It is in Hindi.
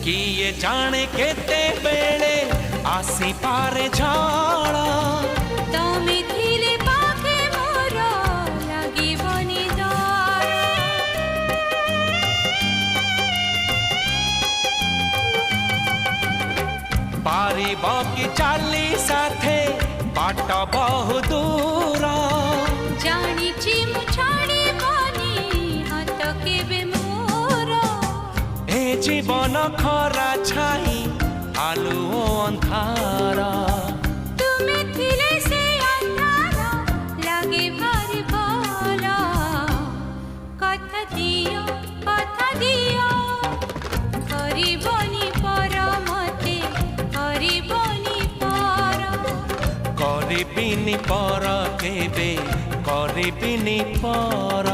किए जाने केते बेले आसी पारे झाड़ा तमे थिले पाखे मोर लागिबनी डर पारिब कि चाली साथे बाट बहु दूर जानिछि मु छाड़िबनी हाथ केबे मोर ए जीवन खरा छाई आलु अंधार तुमे थिले से अंधार लागे भारी भल कथा दियो करिबनी पर मते करिबनी पर करिबिनी पर केबे करिबिनी पर।